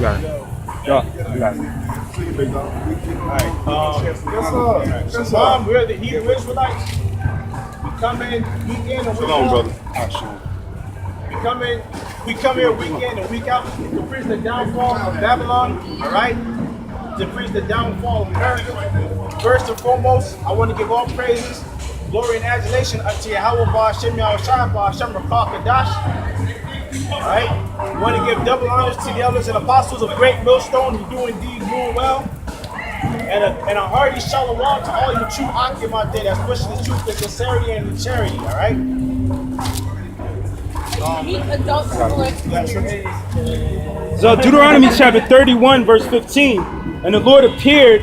Got it. Yeah, you got it. Yes, sir. We're the Hebrew Israelites. We come in week in and week Shalom, out. brother. We come here week in and week out to preach the downfall of Babylon, all right? To preach the downfall of America. First and foremost, I want to give all praises, glory, and adulation unto Yahawah, Sham, Yahawashi, Sham, all right? I want to give double honors to the elders and apostles of Great Millstone who do indeed rule well. And a hearty shalom to all you true Akim out there that's pushing the truth, the sincerity, and the charity, all right? So Deuteronomy chapter 31, verse 15. And the Lord appeared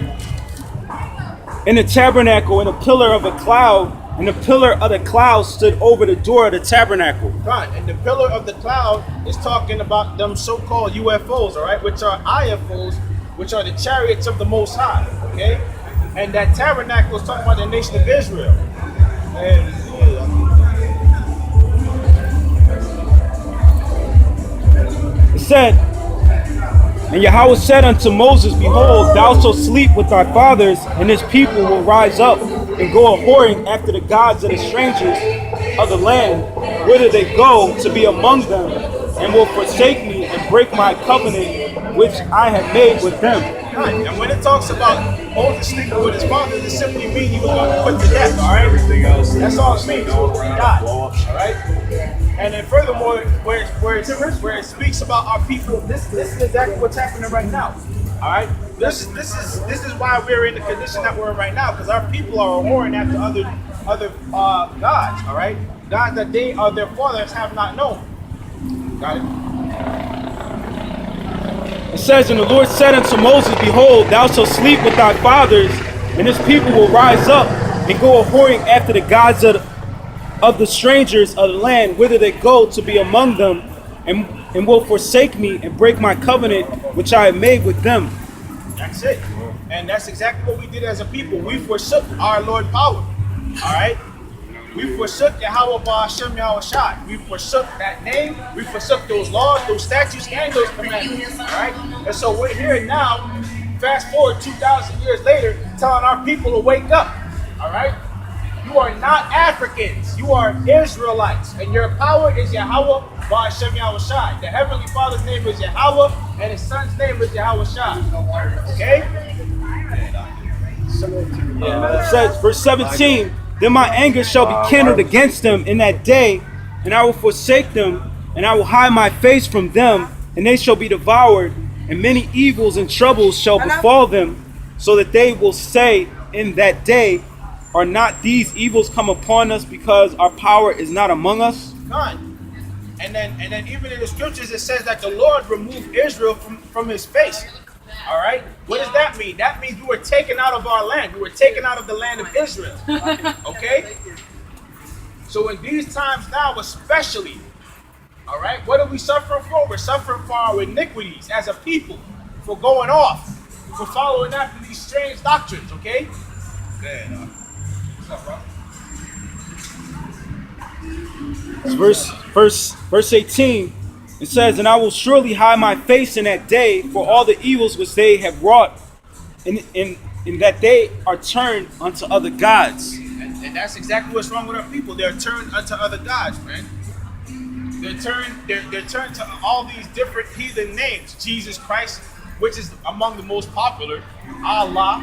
in the tabernacle in a pillar of a cloud, and the pillar of the cloud stood over the door of the tabernacle. Right, and the pillar of the cloud is talking about them so-called UFOs, all right, which are IFOs, which are the chariots of the Most High, okay? And that tabernacle is talking about the nation of Israel. And It said, and Yahawah said unto Moses, Behold, thou shalt sleep with thy fathers, and this people will rise up and go a-whoring after the gods of the strangers of the land, whither they go to be among them, and will forsake me and break my covenant which I have made with them. right, and when it talks about Moses sleeping with his fathers, it simply means he was going to put to death, all right? Everything else. That's all it means. He died, all right? And then furthermore, where it speaks about our people, this is exactly what's happening right now. All right, this is why we're in the condition that we're in right now, because our people are whoring after other gods. All right, gods that they or their fathers have not known. Got it. It says, and the Lord said unto Moses, Behold, thou shalt sleep with thy fathers, and this people will rise up and go a-whoring after the gods of the strangers of the land, whither they go to be among them, and will forsake me and break my covenant which I have made with them. That's it. And that's exactly what we did as a people. We forsook our Lord power. All right? We forsook Yahawah, Sham, Yahawashi. We forsook that name. We forsook those laws, those statutes, and those commandments. All right? And so we're here now, fast forward 2,000 years later, telling our people to wake up. All right? You are not Africans. You are Israelites. And your power is Yahawah, Sham, Yahawashi. The Heavenly Father's name is Yahawah, and His Son's name is Yahawashi. Okay? It says, verse 17, Then my anger shall be kindled against them in that day, and I will forsake them, and I will hide my face from them, and they shall be devoured, and many evils and troubles shall befall them, so that they will say in that day, Are not these evils come upon us because our power is not among us? None. And then even in the scriptures it says that the Lord removed Israel from His face. All right? What does that mean? That means we were taken out of our land. We were taken out of the land of Israel. Okay? So in these times now especially, all right, what are we suffering for? We're suffering for our iniquities as a people, for going off, for following after these strange doctrines, okay? Good. What's up, bro? Verse 18, it says, And I will surely hide my face in that day for all the evils which they have wrought, in that they are turned unto other gods. And that's exactly what's wrong with our people. They're turned unto other gods, man. They're turned to all these different heathen names. Jesus Christ, which is among the most popular. Allah.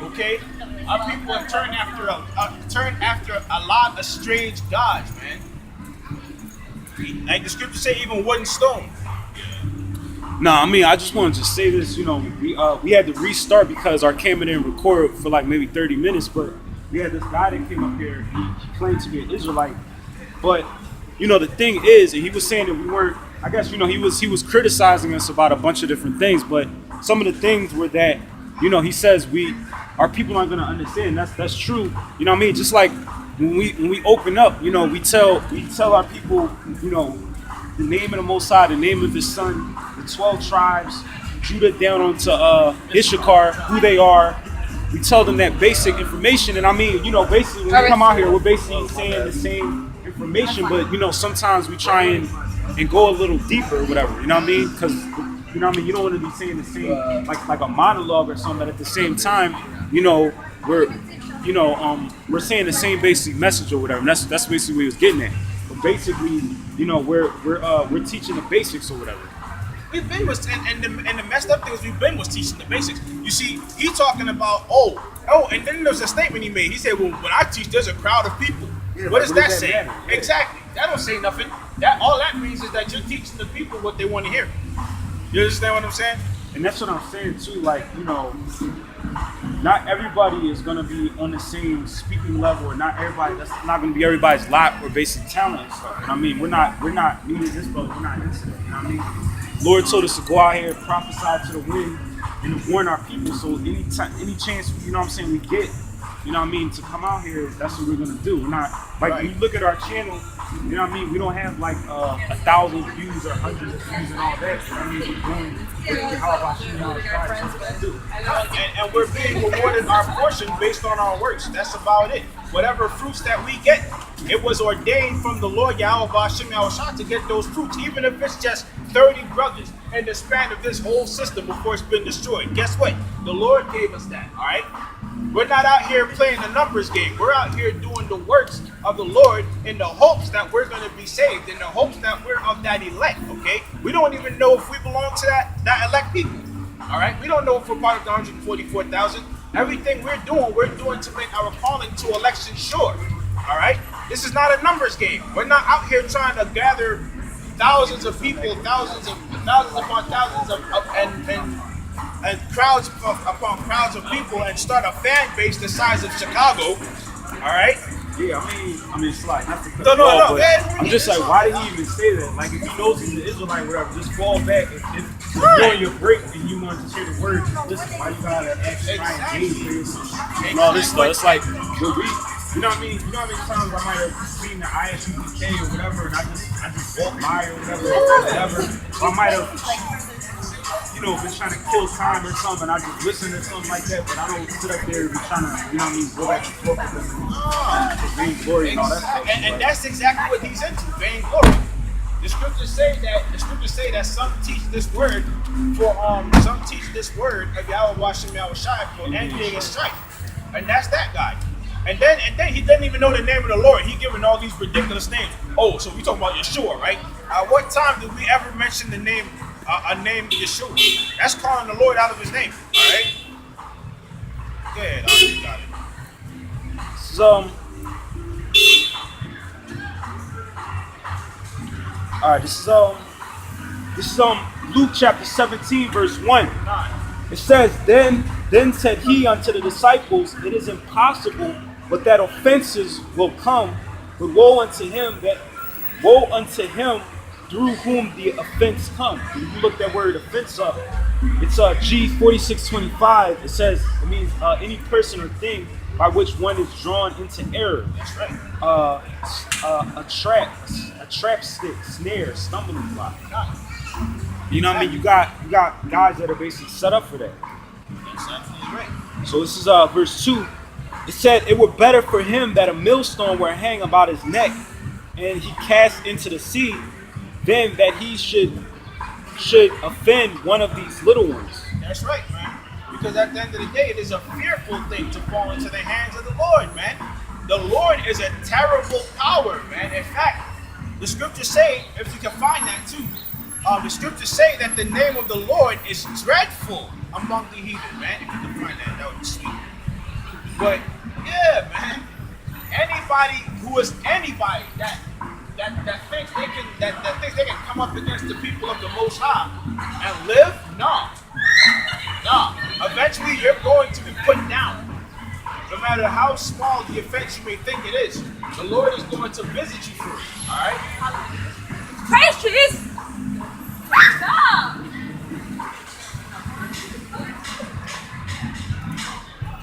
Okay, our people are turned after a lot of strange gods, man. Like the scriptures say, even wood and stone. No, I mean, I just wanted to say this. You know, we had to restart because our camera didn't record for like maybe 30 minutes. But we had this guy that came up here. He claimed to be an Israelite, but you know, the thing is, and he was saying that we weren't. I guess you know he was criticizing us about a bunch of different things, but some of the things were that, you know, he says our people aren't gonna understand. That's true. You know what I mean? Just like when we open up, you know, we tell our people, you know, the name of the Most High, the name of His Son, the 12 tribes, Judah down onto Issachar, who they are. We tell them that basic information, and I mean, you know, basically when we come out here, we're basically saying the same information, but you know, sometimes we try and go a little deeper or whatever. You know what I mean? Because you know what I mean, you don't want to be saying the same like a monologue or something, but at the same time, you know, we're saying the same basic message or whatever. And that's basically what he was getting at. But basically, you know, we're teaching the basics or whatever. We've been was and the messed up thing is we've been was teaching the basics. You see, he talking about and then there's a statement he made. He said, "Well, when I teach, there's a crowd of people." Yeah, what does that say? Yeah. Exactly. That don't say nothing. That all that means is that you're teaching the people what they want to hear. You understand what I'm saying? And that's what I'm saying too. Like, you know, not everybody is gonna be on the same speaking level, or not everybody. That's not gonna be everybody's lot or basic talent and stuff. And I mean, we're not me and this brother, we're not into that. You know what I mean? Lord told us to go out here, prophesy to the wind, and to warn our people. So any chance, you know what I'm saying, we get, you know what I mean, to come out here, that's what we're gonna do. We're not like when you look at our channel, you know what I mean, we don't have like 1,000 views or hundreds of views and all that. You know what I mean, we're doing and we're being rewarded our portion based on our works. That's about it. Whatever fruits that we get, it was ordained from the Lord Yahawah Sham Yahawashi to get those fruits, even if it's just 30 brothers in the span of this whole system before it's been destroyed. Guess what? The Lord gave us that, all right? We're not out here playing the numbers game. We're out here doing the works of the Lord in the hopes that we're going to be saved, in the hopes that we're of that elect, okay? We don't even know if we belong to that elect people, all right? We don't know if we're part of the 144,000. Everything we're doing to make our calling to election sure, all right? This is not a numbers game. We're not out here trying to gather thousands of people, thousands upon thousands and crowds upon crowds of people and start a fan base the size of Chicago. All right? Yeah, I mean, it's like not to cut No, but man, I'm just like, why did he even say that? Like, if he knows he's an Israelite, whatever, just fall back. If you're on your break and you want to hear the word, just listen. Why you gotta actually try and engage and all this stuff? It's like, you know what I mean? You know how many times I might have seen the ISUPK or whatever, and I just walk by or whatever. Or I might have, you know, been trying to kill time or something, and I just listen to something like that, but I don't sit up there and be trying to, you know what I mean, go back and forth with them and vainglory and all that stuff. And that's exactly what he's into, vainglory. The scriptures say that some teach this word of Yahawah Sham Yahawashi for envying and strife. And that's that guy. And then he doesn't even know the name of the Lord. He giving all these ridiculous names. Oh, so we talking about Yeshua, right? What time did we ever mention the name, a name Yeshua? That's calling the Lord out of his name. All right. Yeah, you got it. So, all right, this is Luke chapter 17, verse 1. It says, Then said he unto the disciples, It is impossible, but that offenses will come, but woe unto him through whom the offense comes. If you look that word offense up, it's G4625. It means any person or thing by which one is drawn into error. That's right. A trap stick, snare, stumbling block. You know what I mean? You got guys that are basically set up for that. That's absolutely right. So this is verse 2. It said, It were better for him that a millstone were hang about his neck, and he cast into the sea, than that he should offend one of these little ones. That's right, man. Because at the end of the day, it is a fearful thing to fall into the hands of the Lord, man. The Lord is a terrible power, man. In fact, the scriptures say, if you can find that too, the scriptures say that the name of the Lord is dreadful among the heathen, man. If you can find that, that would be sweet. But yeah, man. Anybody that thinks they can come up against the people of the Most High and live, no. Eventually, you're going to be put down. No matter how small the offense you may think it is, the Lord is going to visit you for it. All right. Praise Jesus.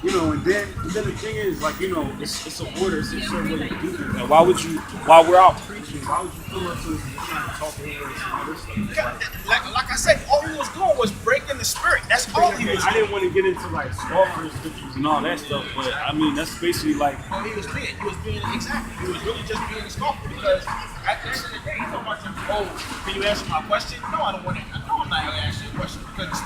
You know, and then the thing is, like, you know, it's a order, it's a certain way to do things. Like, while we're out preaching, why would you pull up to us and trying to talk to us and all this stuff? Like I said, all he was doing was breaking the spirit. That's all he was doing. I didn't want to get into like scoffers, scriptures, and all that stuff, but I mean, that's basically like. Well, he was being exactly. He was really just being a scoffer because at the end of the day, he's talking about, can you answer my question? No, I don't want to. No, I'm not going to answer your question.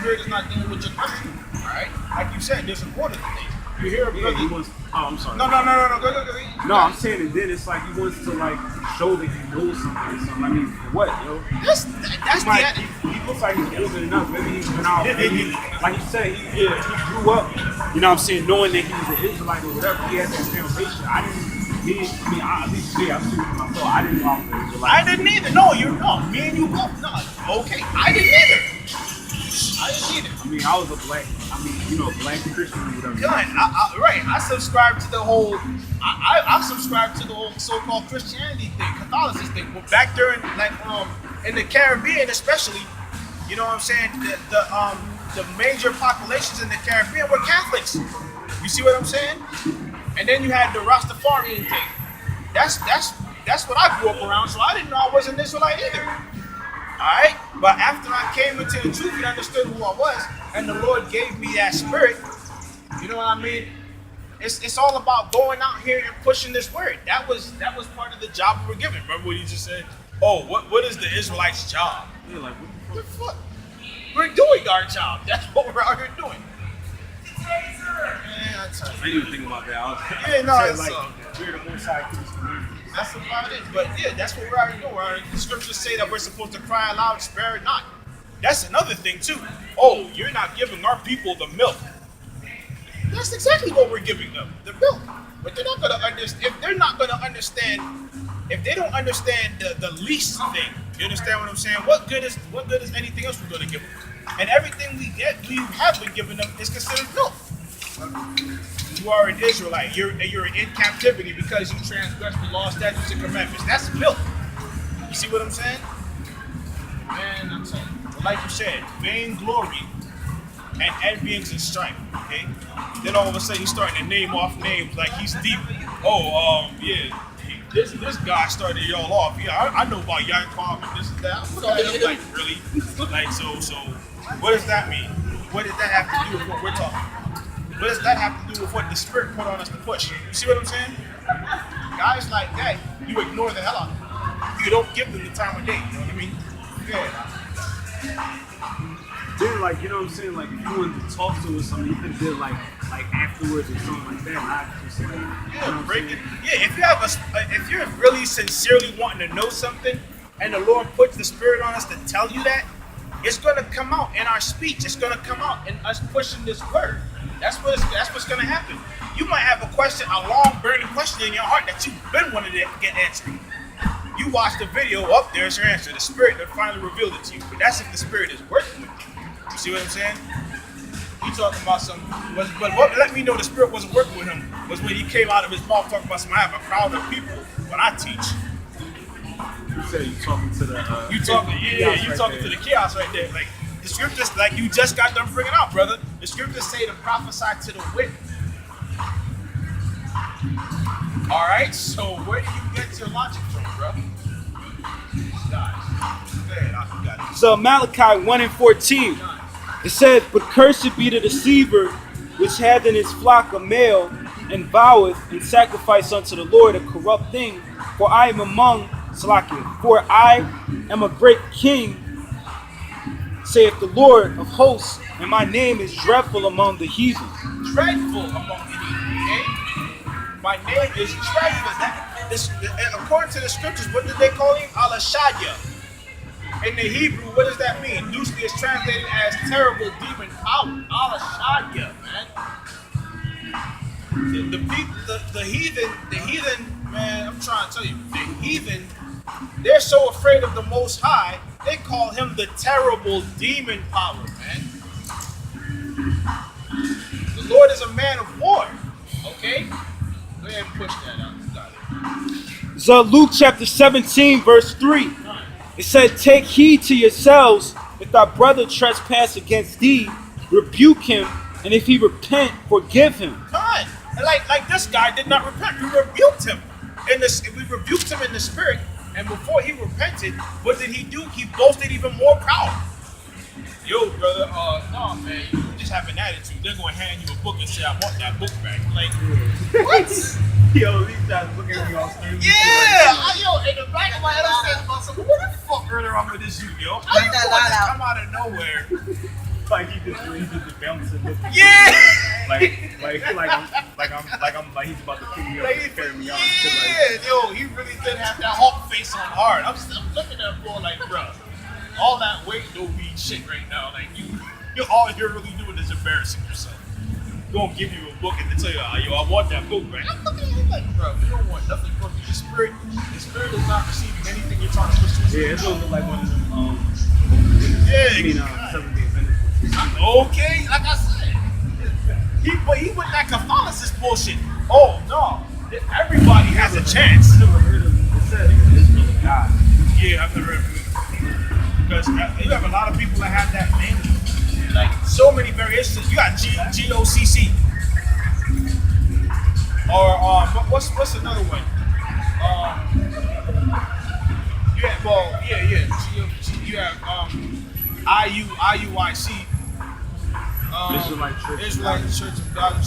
Spirit is not dealing with your question. All right? Like you said, there's an order to things. You hear a Yeah, brother. he wants. Oh, I'm sorry. No. Go. No, I'm saying it. Then it's like he wants to like show that he knows something. So I mean, for what, yo? That's He looks like he's older enough. Maybe he's been out. Maybe, like you said, he grew up. You know what I'm saying? Knowing that he was an Israelite or whatever. He had that foundation. At least me, I'm speaking for myself. I didn't know I was an Israelite. I didn't either. No, you're no. Me and you both. No. Okay. I didn't either. I mean, I was a black Christian or whatever. Done. Right. I subscribe to the whole. I subscribe to the whole so-called Christianity thing, Catholicism thing. But back during in the Caribbean, especially, you know what I'm saying? The major populations in the Caribbean were Catholics. You see what I'm saying? And then you had the Rastafarian thing. That's what I grew up around. So I didn't know I was an Israelite either. Alright? But after I came into the truth and understood who I was, and the Lord gave me that spirit, you know what I mean? It's all about going out here and pushing this word. That was part of the job we were given. Remember what he just said? Oh, what is the Israelites' job? Yeah, like What the fuck? We're doing our job. That's what we're out here doing. I didn't even think about that. Yeah, no, it's we're the most high to this community. That's about it. But yeah, that's what we're out here doing. The scriptures say that we're supposed to cry aloud, spare it not. That's another thing too. Oh, you're not giving our people the milk. That's exactly what we're giving them, the milk. But they're not gonna understand. If they're not gonna understand, if they don't understand the least thing, you understand what I'm saying? What good is anything else we're gonna give them? And everything we have been giving them is considered milk. You are an Israelite. You're in captivity because you transgressed the law, statutes, and commandments. That's milk. You see what I'm saying? Man, I'm saying. Like you said, vainglory and envyings and strife. Okay. Then all of a sudden he's starting to name off names like he's deep. Oh, yeah. This guy started y'all off. Yeah, I know about Yahawah and this and that. I'm like, really? Like, so what does that mean? What does that have to do with what we're talking about? What does that have to do with what the Spirit put on us to push? You see what I'm saying? Guys like that, you ignore the hell out of them. You don't give them the time of day, you know what I mean? Yeah. Then, like, you know what I'm saying? Like, if you wanted to talk to us, something you could have did like afterwards or something like that. Not just like, Yeah, break it. Yeah, if you're really sincerely wanting to know something, and the Lord puts the Spirit on us to tell you that, it's gonna come out in our speech. It's gonna come out in us pushing this word. That's what's gonna happen. You might have a question, a long burning question in your heart that you've been wanting to get answered. You watch the video, up there's your answer. The Spirit that finally revealed it to you. But that's if the Spirit is working with you. You see what I'm saying? You talking about something, but what let me know the Spirit wasn't working with him was when he came out of his mouth talking about I have a crowd of people when I teach. you said you talking to the You talking to the chaos right there. Like the scriptures, like you just got done bringing out, brother. The scriptures say to prophesy to the wind. All right, so where do you get your logic from, bro? Guys, So Malachi 1:14, it says, "But cursed be the deceiver which hath in his flock a male, and voweth and sacrifice unto the Lord a corrupt thing. For I am among Salakia, for I am a great king, saith the Lord of hosts, and my name is dreadful among the heathens." dreadful among the heathen, okay? My name is dreadful. According to the scriptures, what did they call him? Alashaya. In the Hebrew, what does that mean? Loosely it's translated as terrible demon power. Alashaya, man. The heathen, man, I'm trying to tell you, the heathen, they're so afraid of the Most High, they call him the terrible demon power, man. The Lord is a man of war, okay? Go ahead and push that out. You got it. So Luke chapter 17, verse 3. It said, "Take heed to yourselves, if thy brother trespass against thee, rebuke him, and if he repent, forgive him." God, like this guy did not repent. We rebuked him. We rebuked him in the spirit, and before he repented, what did he do? He boasted even more proud. Yo, brother, no, man, you just have an attitude. They're going to hand you a book and say, "I want that book back." Like, what? Yo, these guys looking at me all stupid. Yo, in the back of my head, I'm saying, "What the fuck earlier on with this you, yo? How you going to come out of nowhere Like he did the bouncing look. Yeah. Like he's about to pick me up and carry me out. Yeah, yo, he really did have that Hulk face on hard. I'm looking at boy like, bro, all that weight don't mean shit right now. Like you all you're really doing is embarrassing yourself. Gonna give you a book and they tell you, yo, I want that book, right? I'm looking at him like, bro, you don't want nothing from me. The spirit is not receiving anything you're trying to push to his Yeah, it's looking like one of them. Yeah, 7 Day Adventist. okay, like I said, he went that Catholicism bullshit. Oh no, everybody has a chance. I never heard of it. It said Israel of God. Yeah, I've never heard of it. Because you have a lot of people that have that name. Like so many variations. You got GOCC. Or what's another one? You have IUIC. Israelite Church of God.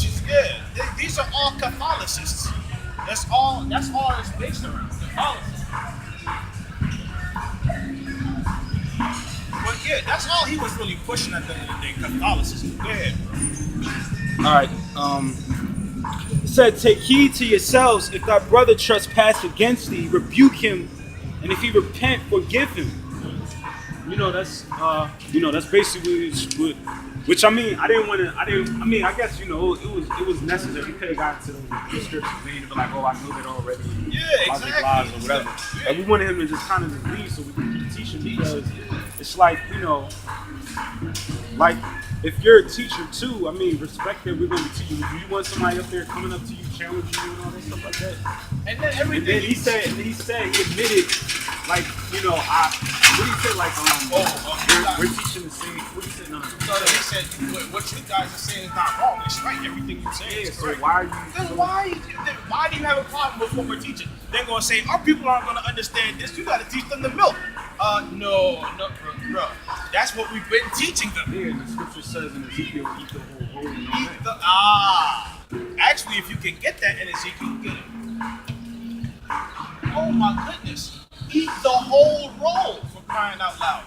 These are all Catholicists. That's all it's based around. Catholicism. But yeah, that's all he was really pushing at the end of the day, Catholicism. Go ahead, bro. Alright, it said, take heed to yourselves. If thy brother trespass against thee, rebuke him, and if he repent, forgive him. That's basically which I mean, I guess, it was necessary. You could have gotten to those scriptures and be like, oh, I know that already. Yeah, exactly. Lies or whatever. Yeah. And we wanted him to just kind of leave so we can keep teaching, because it's like, like if you're a teacher too, I mean, respect that we're going to be teaching. Do you want somebody up there coming up to you, challenging you and all that stuff like that? And then everything. And then he admitted, like, what did he say, like, we're teaching the same, what did he say, no. So he said, what you guys are saying is not wrong, it's right, everything you're saying is correct. So why are you... Then why do you have a problem with what we're teaching? They're going to say, our people aren't going to understand this, you got to teach them the milk. No, bro, that's what we've been teaching them. Yeah, the scripture says in Ezekiel, eat the whole roll. Actually, if you can get that in Ezekiel, get it. Oh my goodness. Eat the whole roll, for crying out loud.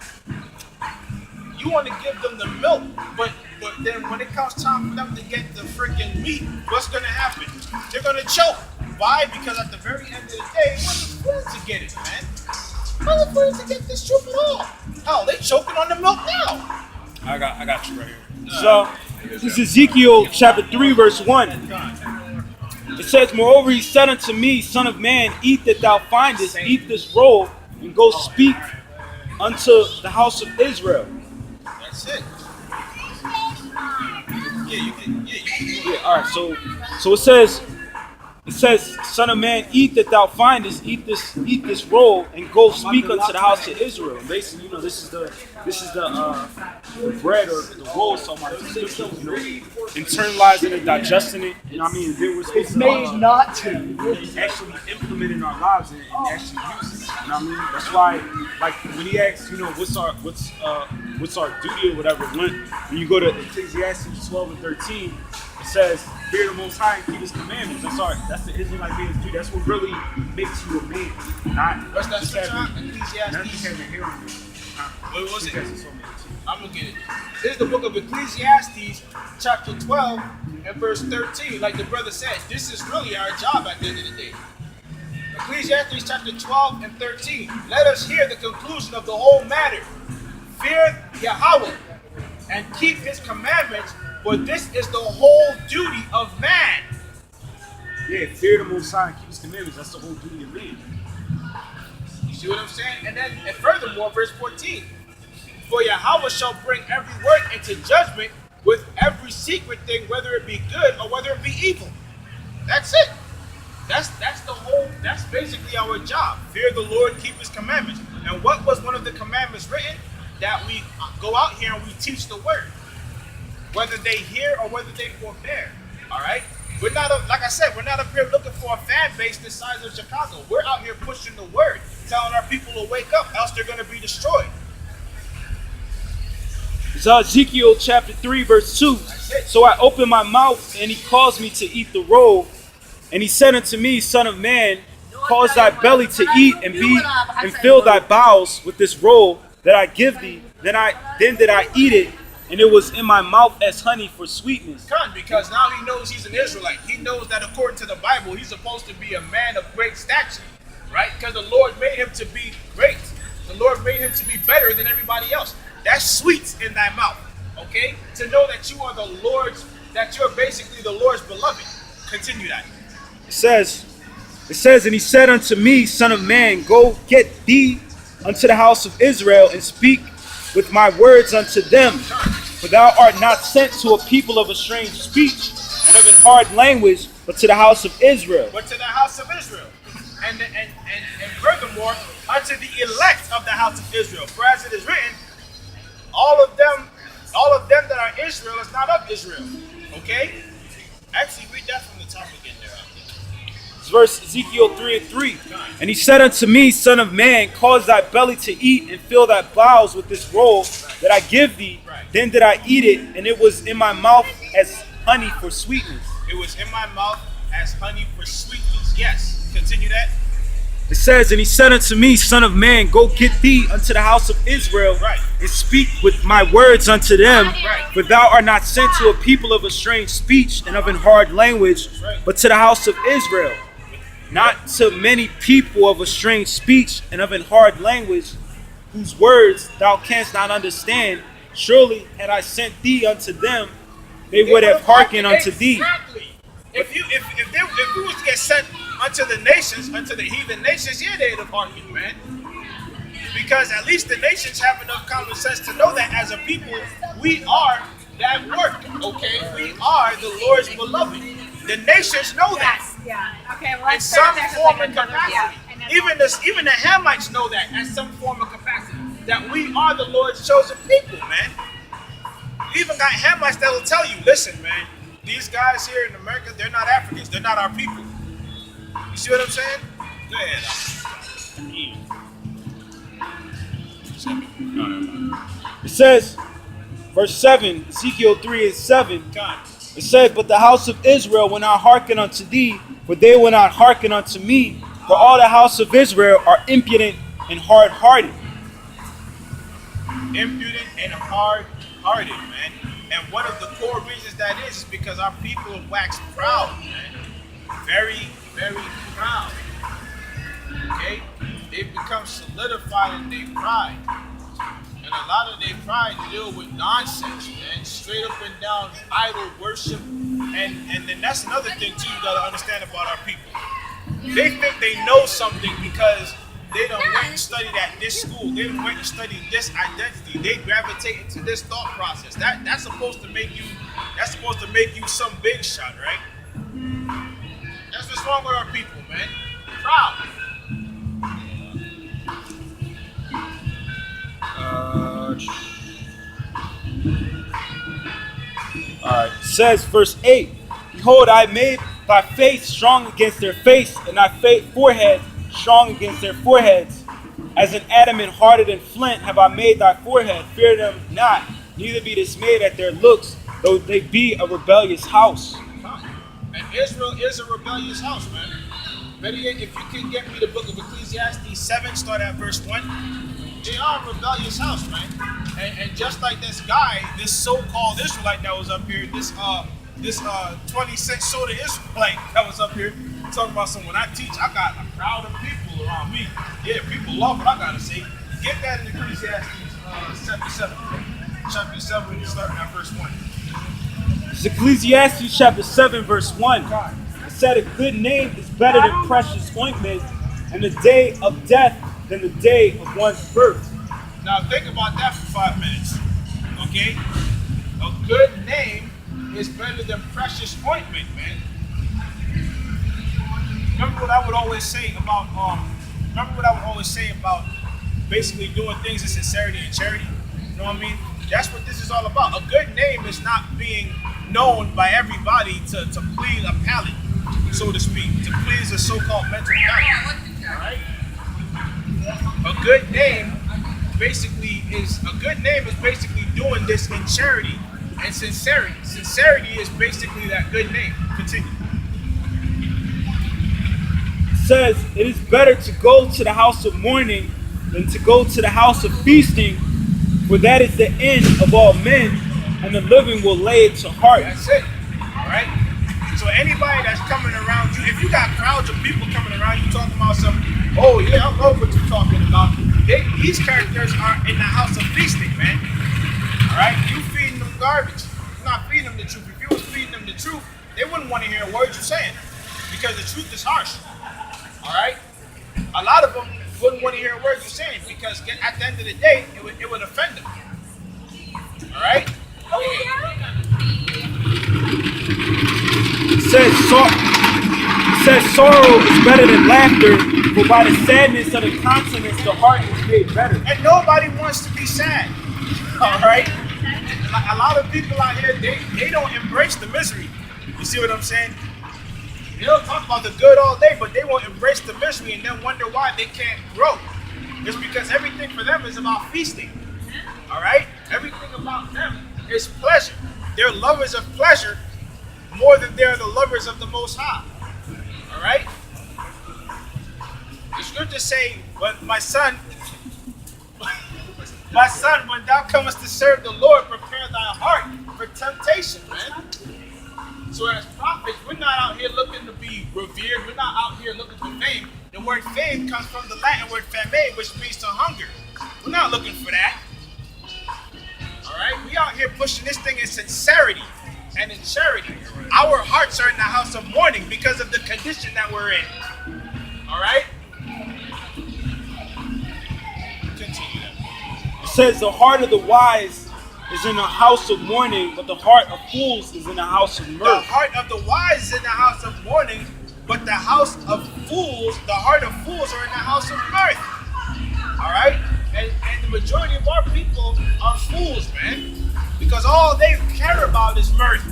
You want to give them the milk, but then when it comes time for them to get the freaking meat, what's going to happen? They're going to choke. Why? Because at the very end of the day, it wasn't fun to get it, man. It wasn't fun to get this truth at all. Hell, they choking on the milk now. I got you right here. So, this is Ezekiel chapter 3, verse 1. It says, moreover, he said unto me, Son of man, eat that thou findest, eat this roll, and go speak unto the house of Israel. That's it. Yeah, you can. Yeah, all right. So it says, Son of man, eat that thou findest, eat this roll, and go speak unto the house of Israel. And basically, this is the bread or the roll, so my internalizing it, digesting it. You know what I mean? Then we're supposed It's made not to. actually implement in our lives and actually use it. You know what I mean? That's why, like when he asks, what's our duty or whatever, when you go to Ecclesiastes 12 and 13, it says, fear the Most High and keep His commandments. That's the Israelite man's duty. That's what really makes you a man. What's that scripture? Ecclesiastes. What was it? I'm gonna get it. This is the book of Ecclesiastes, chapter 12 and verse 13. Like the brother said, this is really our job at the end of the day. Ecclesiastes chapter 12 and 13. Let us hear the conclusion of the whole matter. Fear Yahawah and keep His commandments, for this is the whole duty of man. Yeah, fear the Most High and keep His commandments. That's the whole duty of man. You see what I'm saying? And furthermore, verse 14. For Yahawah shall bring every work into judgment with every secret thing, whether it be good or whether it be evil. That's it. That's basically our job. Fear the Lord, keep His commandments. And what was one of the commandments written? That we go out here and we teach the word. Whether they hear or whether they forbear. Alright? We're not, like I said, we're not up here looking for a fan base the size of Chicago. We're out here pushing the word, telling our people to wake up, else they're going to be destroyed. It's Ezekiel chapter 3, verse 2. So I opened my mouth, and He caused me to eat the roll. And He said unto me, Son of man, cause thy belly to eat and fill thy bowels with this roll that I give thee. Then did I eat it, and it was in my mouth as honey for sweetness. Because now he knows he's an Israelite. He knows that according to the Bible, he's supposed to be a man of great stature, right? Because the Lord made him to be great. The Lord made him to be better than everybody else. That's sweet in thy mouth, okay? To know that you are the Lord's, that you're basically the Lord's beloved. Continue that. It says, and he said unto me, Son of man, go get thee unto the house of Israel, and speak with my words unto them. For thou art not sent to a people of a strange speech and of an hard language, but to the house of Israel. But to the house of Israel. And furthermore, unto the elect of the house of Israel. For as it is written, all of them that are Israel is not of Israel. Okay? Actually, read that from the top again there. It's verse Ezekiel 3:3. And he said unto me, Son of man, cause thy belly to eat, and fill thy bowels with this roll that I give thee. Right. Then did I eat it, and it was in my mouth as honey for sweetness. It was in my mouth as honey for sweetness. Yes. Continue that. It says, and he said unto me, Son of man, go get thee unto the house of Israel, Right. and speak with my words unto them. Right. For thou art not sent to a people of a strange speech and of an hard language, Right. but to the house of Israel. Not to many people of a strange speech and of an hard language, whose words thou canst not understand. Surely had I sent thee unto them, they would have hearkened unto thee. Exactly. If we was to get sent unto the nations, unto the heathen nations, yeah, they'd have hearkened, man. Because at least the nations have enough common sense to know that as a people, we are that work, okay? We are the Lord's beloved. The nations know that. Yeah. Okay. Well, In let's some start there 'cause form I of got another- capacity. yeah, Even the Hamites know that at some form of capacity. That we are the Lord's chosen people, man. You even got Hamites that will tell you, listen, man, these guys here in America, they're not Africans. They're not our people. You see what I'm saying? Go ahead. It says, verse 7, Ezekiel 3:7. God. It says, but the house of Israel will not hearken unto thee, for they will not hearken unto me. For all the house of Israel are impudent and hard-hearted. Impudent and hard-hearted, man. And one of the core reasons that is because our people have waxed proud, man. Very, very proud. Okay? They've become solidified in their pride. And a lot of their pride deal with nonsense, man. Straight up and down idol worship. And then that's another thing too you gotta understand about our people. They think they know something because they done went and studied at this school. They done went and studied this identity. They gravitate into this thought process. That's supposed to make you some big shot, right? That's what's wrong with our people, man. Proud. Alright, it says, verse 8, behold, I made thy face strong against their face, and thy forehead strong against their foreheads. As an adamant harder than flint have I made thy forehead. Fear them not, neither be dismayed at their looks, though they be a rebellious house. And Israel is a rebellious house, man. Better yet, if you can get me the book of Ecclesiastes 7, start at verse 1. They are a rebellious house, man. And just like this guy, this so-called Israelite that was up here, this 20-cent soda Israelite that was up here, talking about when I teach, I got a crowd of people around me. Yeah, people love what I gotta say. Get that in Ecclesiastes chapter 7. Chapter 7, starting at verse 1. It's Ecclesiastes chapter 7, verse 1. It said, a good name is better than precious ointment, and the day of death than the day of one's birth. Now think about that for 5 minutes, okay? A good name is better than precious ointment, man. Remember what I would always say about basically doing things in sincerity and charity? You know what I mean? That's what this is all about. A good name is not being known by everybody to please a palate, so to speak, to please a so-called mental palate. All right? A good name is basically doing this in charity and sincerity. Sincerity is basically that good name. Continue. It says, it is better to go to the house of mourning than to go to the house of feasting, for that is the end of all men, and the living will lay it to heart. That's it. All right. So anybody that's coming around you, if you got crowds of people coming around you talking about something, oh yeah, I love what you're talking about. These characters are in the house of feasting, man. All right. You feeding them garbage. You're not feeding them the truth. If you was feeding them the truth, they wouldn't want to hear a word you're saying because the truth is harsh. All right. A lot of them wouldn't want to hear a word you're saying because at the end of the day, it would offend them. All right. It says sorrow is better than laughter, for by the sadness of the countenance the heart is made better. And nobody wants to be sad. All right. A lot of people out here, they don't embrace the misery. You see what I'm saying? They'll talk about the good all day, but they won't embrace the misery and then wonder why they can't grow. It's because everything for them is about feasting. All right? Everything about them is pleasure. They're lovers of pleasure more than they're the lovers of the Most High. All right? The scriptures say, "But my son, when thou comest to serve the Lord, prepare thy heart for temptation," man. So as prophets, we're not out here looking to be revered. We're not out here looking for fame. The word fame comes from the Latin word fame, which means to hunger. We're not looking for that. All right? We out here pushing this thing in sincerity and in charity. Our hearts are in the house of mourning because of the condition that we're in. All right? Continue. It says the heart of the wise is in the house of mourning, but the heart of fools is in the house of mirth. The heart of the wise is in the house of mourning, but the heart of fools are in the house of mirth. All right? And the majority of our people are fools, man. Because all they care about is mirth.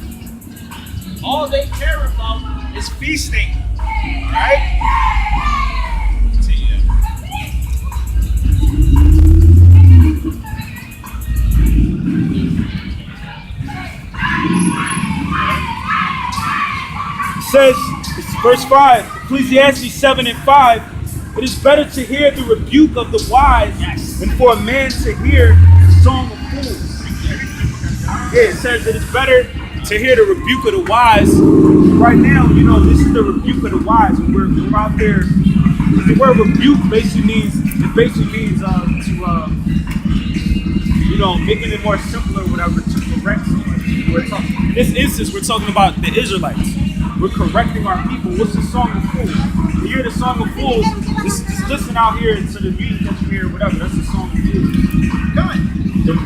All they care about is feasting. All right? Continue. It says, it's verse 5, Ecclesiastes 7 and 5, it is better to hear the rebuke of the wise than for a man to hear the song of fools. Yeah, it says it is better to hear the rebuke of the wise. Right now, this is the rebuke of the wise. And we're out there. The word rebuke basically means making it more simpler, whatever, to correct somebody. In this instance, we're talking about the Israelites. We're correcting our people. What's the song of fools? You hear the song of fools, just listen out here to the music that you hear, whatever. That's the song of fools.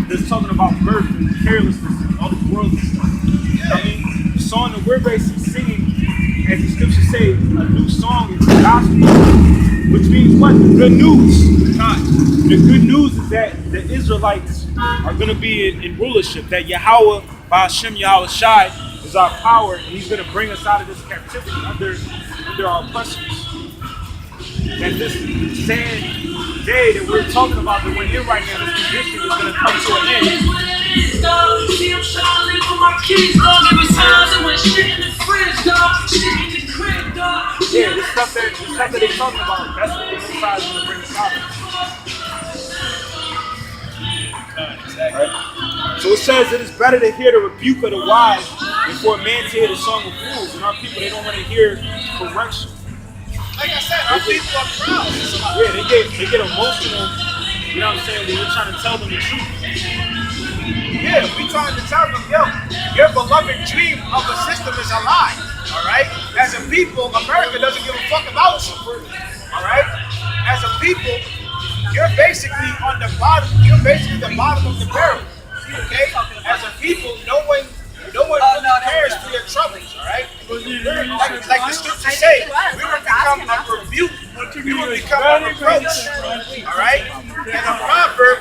They're talking about mirth and carelessness and all this worldly stuff. You know what I mean? The song that we're basically singing, as the scriptures say, a new song is the gospel, which means what? The good news. The good news is that the Israelites are going to be in rulership, that Yahawah, by Sham Yahawashi, is our power, and he's going to bring us out of this captivity under our oppressors. That this sad day that we're talking about, that we're in right now, this condition is going to come to an end. Yeah, the stuff that they're talking about, that's what the Messiah is going to bring us out of. Right? So it says it is better to hear the rebuke of the wise than for a man to hear the song of fools. And our people, they don't want to hear correction. Like I said, our people are proud. Yeah, they get emotional, you know what I'm saying, when you're trying to tell them the truth. Yeah, we trying to tell them, yo, your beloved dream of a system is a lie. All right? As a people, America doesn't give a fuck about you. All right? As a people, you're basically on the bottom. You're basically the bottom of the barrel. Okay? As a people, no one cares for your troubles. All right? Like the scriptures say, we will become a rebuke. We will become a reproach. All right? And a proverb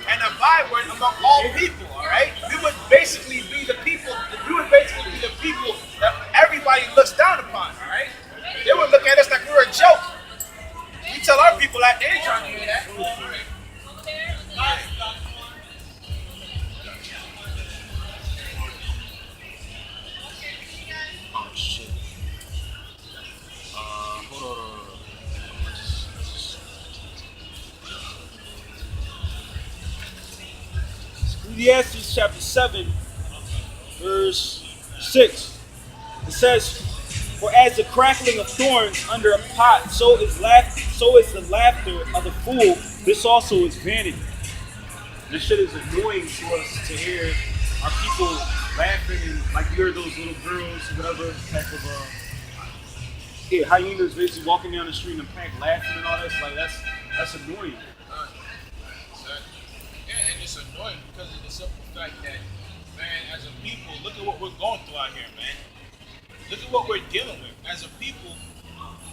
and a byword among all people. All right? We would basically be the people. We would basically be the people that everybody looks down upon. All right? They would look at us like we're a joke. We tell our people that they ain't trying to hear that. Oh shit. Hold on. Ecclesiastes chapter 7, verse 6. It says, "For as the crackling of thorns under a pot, so is the laughter of the fool. This also is vanity." This shit is annoying to us to hear our people laughing and like you hear those little girls, whatever type of hyenas basically walking down the street in a pack laughing and all that. Like that's annoying. Yeah, and it's annoying because of the simple fact that, man, as a people, look at what we're going through out here, man. Look at what we're dealing with as a people.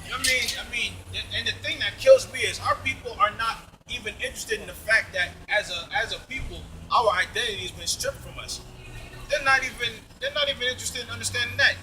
You know what I mean, and the thing that kills me is our people are not even interested in the fact that as a people, our identity has been stripped from us. They're not even interested in understanding that.